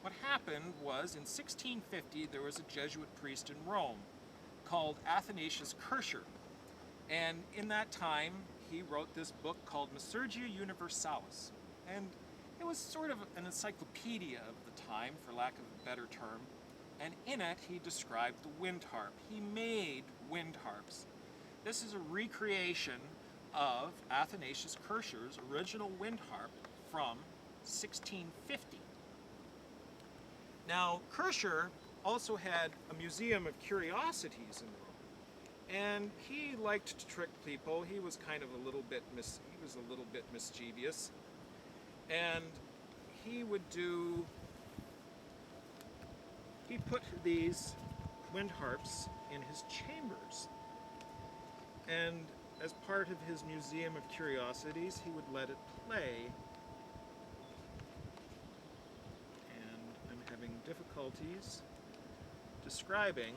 What happened was in 1650 there was a Jesuit priest in Rome called Athanasius Kircher. And in that time he wrote this book called Misurgia Universalis. And it was sort of an encyclopedia of the time, for lack of a better term. And in it he described the wind harp. He made wind harps. This is a recreation of Athanasius Kircher's original wind harp from 1650. Now, Kircher also had a museum of curiosities in Rome, and he liked to trick people. He was kind of a little bit mischievous, and he put these wind harps in his chambers, and as part of his museum of curiosities, he would let it play. Having difficulties describing.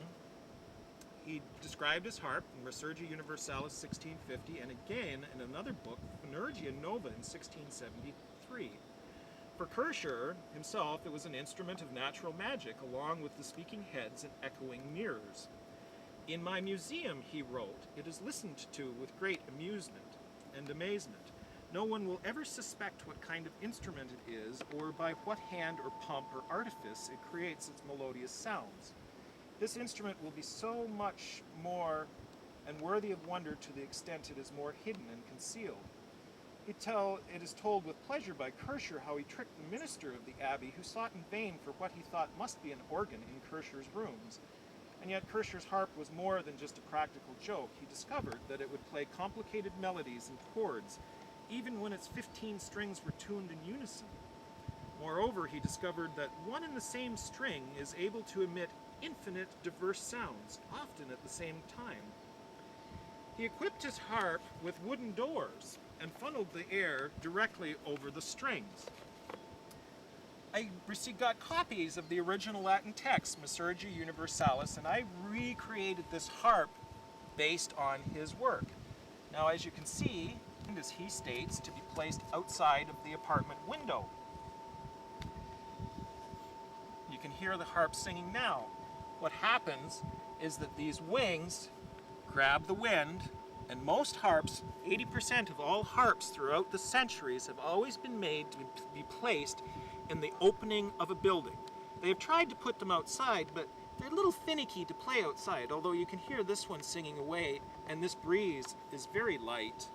He described his harp in Misurgia Universalis 1650, and again in another book, Misurgia Nova, in 1673. For Kircher himself, it was an instrument of natural magic, along with the speaking heads and echoing mirrors. In my museum, he wrote, it is listened to with great amusement and amazement. No one will ever suspect what kind of instrument it is, or by what hand or pump or artifice it creates its melodious sounds. This instrument will be so much more and worthy of wonder to the extent it is more hidden and concealed. It is told with pleasure by Kircher how he tricked the minister of the abbey, who sought in vain for what he thought must be an organ in Kircher's rooms. And yet Kircher's harp was more than just a practical joke. He discovered that it would play complicated melodies and chords, even when its 15 strings were tuned in unison. Moreover, he discovered that one and the same string is able to emit infinite diverse sounds, often at the same time. He equipped his harp with wooden doors and funneled the air directly over the strings. I got copies of the original Latin text, Misurgia Universalis, and I recreated this harp based on his work. Now, as you can see, as he states, to be placed outside of the apartment window. You can hear the harp singing now. What happens is that these wings grab the wind, and most harps, 80% of all harps throughout the centuries, have always been made to be placed in the opening of a building. They have tried to put them outside, but they're a little finicky to play outside, although you can hear this one singing away, and this breeze is very light.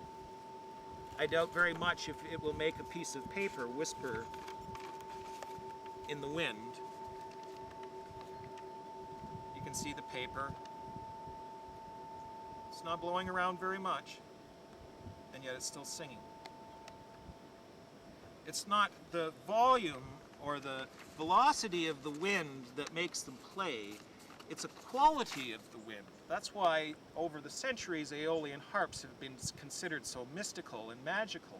I doubt very much if it will make a piece of paper whisper in the wind. You can see the paper. It's not blowing around very much, and yet it's still singing. It's not the volume or the velocity of the wind that makes them play. It's a quality of the wind. That's why over the centuries Aeolian harps have been considered so mystical and magical.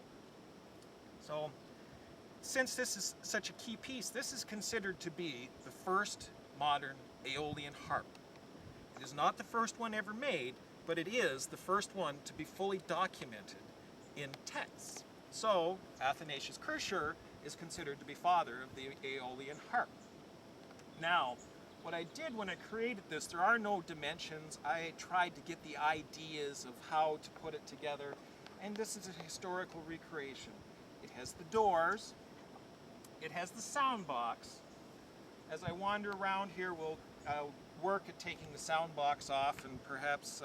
So since this is such a key piece, this is considered to be the first modern Aeolian harp. It is not the first one ever made, but it is the first one to be fully documented in texts. So Athanasius Kircher is considered to be father of the Aeolian harp. Now, what I did when I created this, there are no dimensions. I tried to get the ideas of how to put it together, and this is a historical recreation. It has the doors, it has the sound box. As I wander around here, I'll work at taking the sound box off, and perhaps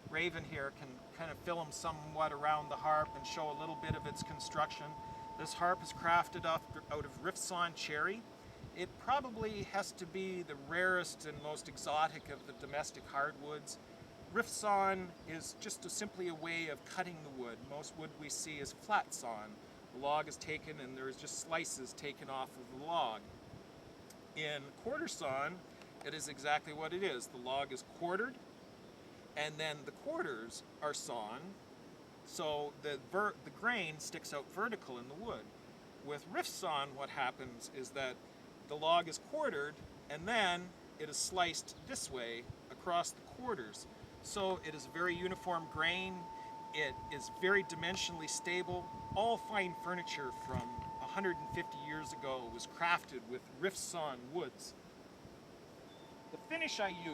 Raven here can kind of film somewhat around the harp and show a little bit of its construction. This harp is crafted out of rift-sawn cherry. It probably has to be the rarest and most exotic of the domestic hardwoods. Rift-sawn is just simply a way of cutting the wood. Most wood we see is flat-sawn. The log is taken and there's just slices taken off of the log. In quarter-sawn, it is exactly what it is. The log is quartered, and then the quarters are sawn, so the grain sticks out vertical in the wood. With rift-sawn, what happens is that the log is quartered, and then it is sliced this way across the quarters. So it is a very uniform grain. It is very dimensionally stable. All fine furniture from 150 years ago was crafted with rift-sawn woods. The finish I